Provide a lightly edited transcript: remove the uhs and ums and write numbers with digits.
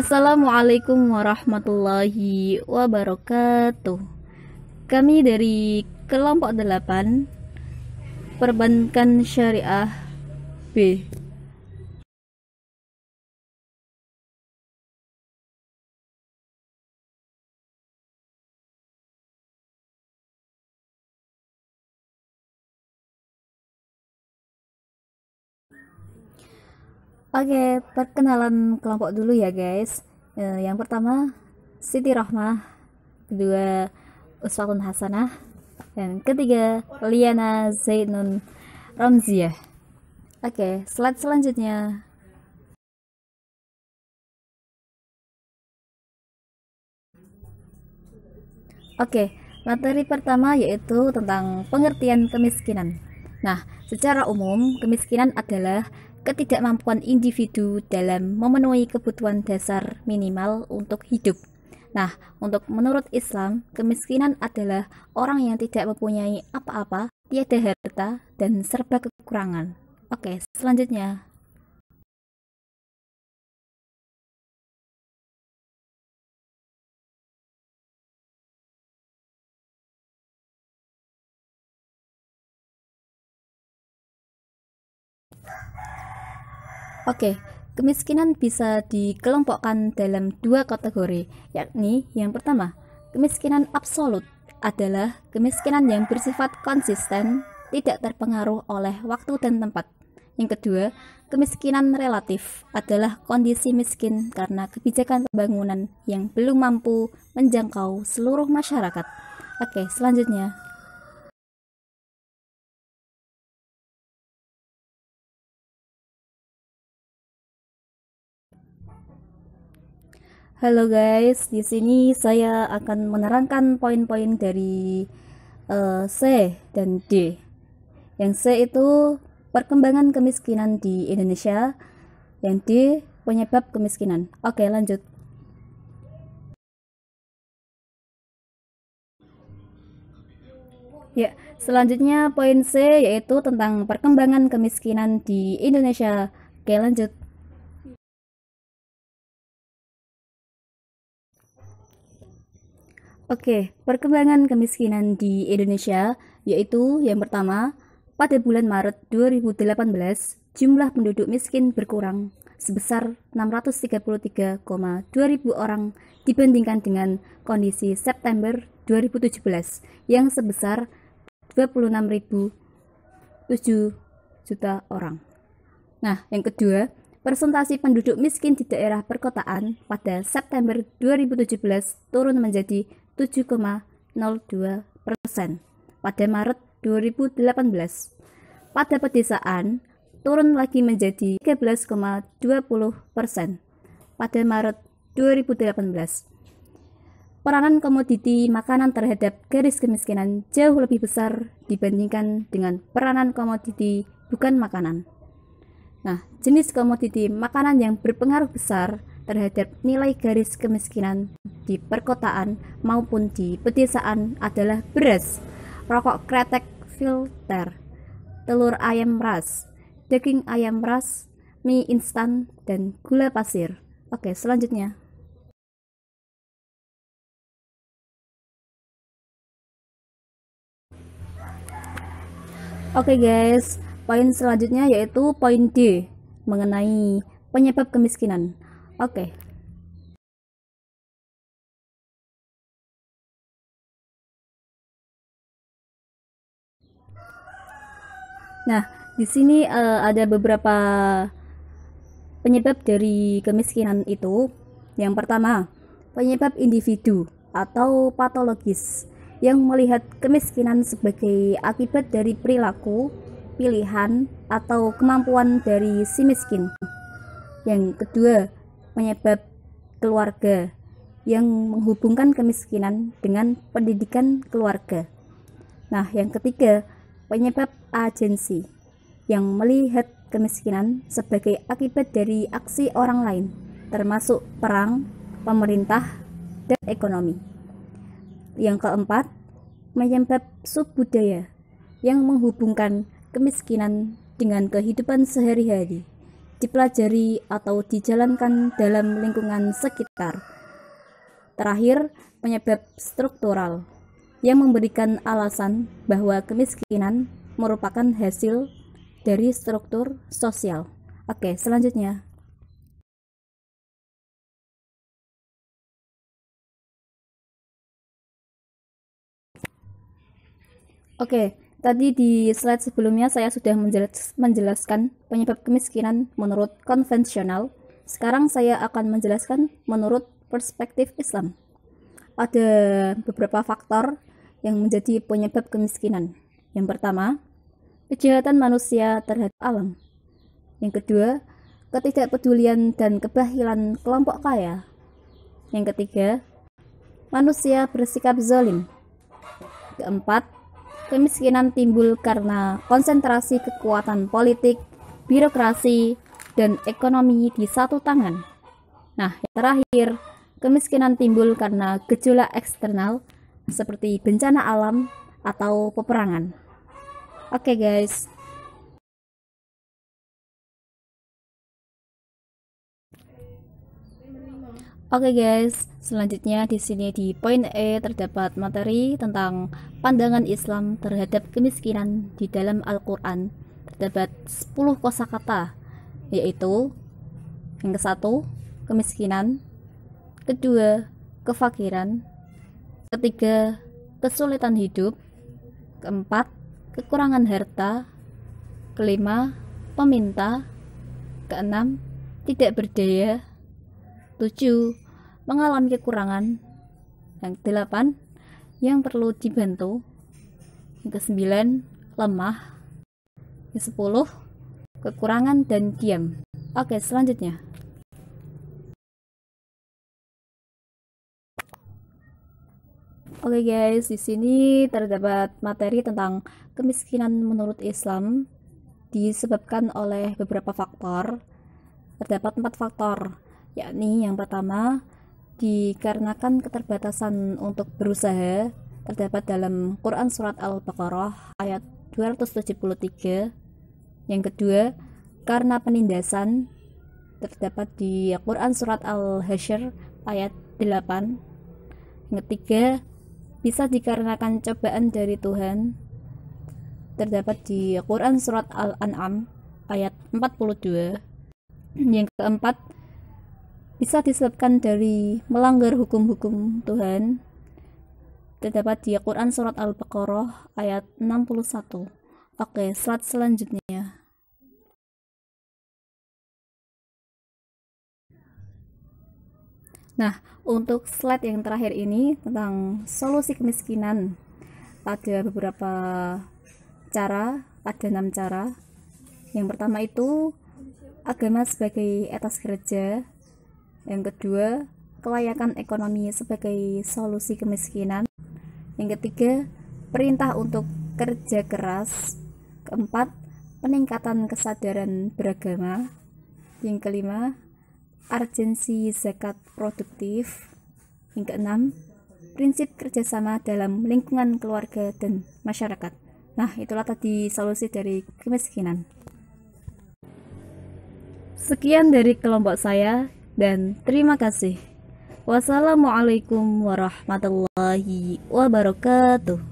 Assalamualaikum warahmatullahi wabarakatuh. Kami dari kelompok 8 Perbankan Syariah B. Oke, perkenalan kelompok dulu ya guys. Yang pertama Siti Rohmah, kedua Uswatun Hasanah, dan ketiga Liana Zainun Ramziah. Oke, slide selanjutnya. Oke, materi pertama yaitu tentang pengertian kemiskinan. Nah, secara umum, kemiskinan adalah ketidakmampuan individu dalam memenuhi kebutuhan dasar minimal untuk hidup. Nah, untuk menurut Islam, kemiskinan adalah orang yang tidak mempunyai apa-apa, tiada harta, dan serba kekurangan. Oke, selanjutnya. Oke, kemiskinan bisa dikelompokkan dalam dua kategori, yakni yang pertama, kemiskinan absolut adalah kemiskinan yang bersifat konsisten, tidak terpengaruh oleh waktu dan tempat. Yang kedua, kemiskinan relatif adalah kondisi miskin karena kebijakan pembangunan yang belum mampu menjangkau seluruh masyarakat. Oke, selanjutnya. Halo guys, di sini saya akan menerangkan poin-poin dari C dan D. Yang C itu perkembangan kemiskinan di Indonesia, yang D penyebab kemiskinan. Oke, lanjut. Ya, selanjutnya poin C yaitu tentang perkembangan kemiskinan di Indonesia. Oke, lanjut. Oke, perkembangan kemiskinan di Indonesia yaitu yang pertama, pada bulan Maret 2018, jumlah penduduk miskin berkurang sebesar 633,2 ribu orang dibandingkan dengan kondisi September 2017 yang sebesar 26.007 juta orang. Nah, yang kedua, persentase penduduk miskin di daerah perkotaan pada September 2017 turun menjadi 7,02% pada Maret 2018. Pada pedesaan, turun lagi menjadi 13,20% pada Maret 2018. Peranan komoditi makanan terhadap garis kemiskinan jauh lebih besar dibandingkan dengan peranan komoditi bukan makanan. Nah, jenis komoditi makanan yang berpengaruh besar terhadap nilai garis kemiskinan di perkotaan maupun di pedesaan adalah beras, rokok kretek filter, telur ayam ras, daging ayam ras, mie instan, dan gula pasir. Oke, selanjutnya. Oke guys, poin selanjutnya yaitu poin D mengenai penyebab kemiskinan. Oke. Nah, di sini ada beberapa penyebab dari kemiskinan itu. Yang pertama, penyebab individu atau patologis yang melihat kemiskinan sebagai akibat dari perilaku, pilihan, atau kemampuan dari si miskin. Yang kedua, penyebab keluarga yang menghubungkan kemiskinan dengan pendidikan keluarga. Nah, yang ketiga, penyebab agensi yang melihat kemiskinan sebagai akibat dari aksi orang lain, termasuk perang, pemerintah, dan ekonomi. Yang keempat, penyebab subbudaya yang menghubungkan kemiskinan dengan kehidupan sehari-hari. dipelajari atau dijalankan dalam lingkungan sekitar. Terakhir, penyebab struktural yang memberikan alasan bahwa kemiskinan merupakan hasil dari struktur sosial. Oke, selanjutnya. Oke, tadi di slide sebelumnya saya sudah menjelaskan penyebab kemiskinan menurut konvensional. Sekarang saya akan menjelaskan menurut perspektif Islam. Ada beberapa faktor yang menjadi penyebab kemiskinan. Yang pertama, kejahatan manusia terhadap alam. Yang kedua, ketidakpedulian dan kebahilan kelompok kaya. Yang ketiga, manusia bersikap zalim. Keempat, kemiskinan timbul karena konsentrasi kekuatan politik, birokrasi, dan ekonomi di satu tangan. Nah, yang terakhir, kemiskinan timbul karena gejolak eksternal seperti bencana alam atau peperangan. Oke, guys. Oke guys, selanjutnya di sini di poin E terdapat materi tentang pandangan Islam terhadap kemiskinan di dalam Al-Qur'an. Terdapat 10 kosakata, yaitu yang ke-1, kemiskinan, kedua, kefakiran, ketiga, kesulitan hidup, keempat, kekurangan harta, kelima, peminta, keenam, tidak berdaya, 7. Mengalami kekurangan. Yang 8. Yang perlu dibantu. Yang ke-9. Lemah. Yang 10. Kekurangan dan diam. Oke, selanjutnya. Oke guys, di sini terdapat materi tentang kemiskinan menurut Islam disebabkan oleh beberapa faktor. Terdapat 4 faktor, yakni yang pertama dikarenakan keterbatasan untuk berusaha, terdapat dalam Quran Surat Al-Baqarah ayat 273. Yang kedua, karena penindasan, terdapat di Quran Surat Al-Hasyr ayat 8. Yang ketiga, bisa dikarenakan cobaan dari Tuhan, terdapat di Quran Surat Al-An'am ayat 42. Yang keempat, bisa disebabkan dari melanggar hukum-hukum Tuhan, terdapat di Quran Surat Al-Baqarah ayat 61. Oke, slide selanjutnya. Nah, untuk slide yang terakhir ini tentang solusi kemiskinan, ada beberapa cara, ada 6 cara. Yang pertama itu agama sebagai etos kerja. Yang kedua, kelayakan ekonomi sebagai solusi kemiskinan. Yang ketiga, perintah untuk kerja keras. Keempat, peningkatan kesadaran beragama. Yang kelima, urgensi zakat produktif. Yang keenam, prinsip kerjasama dalam lingkungan keluarga dan masyarakat. Nah, itulah tadi solusi dari kemiskinan. Sekian dari kelompok saya dan terima kasih. Wassalamualaikum warahmatullahi wabarakatuh.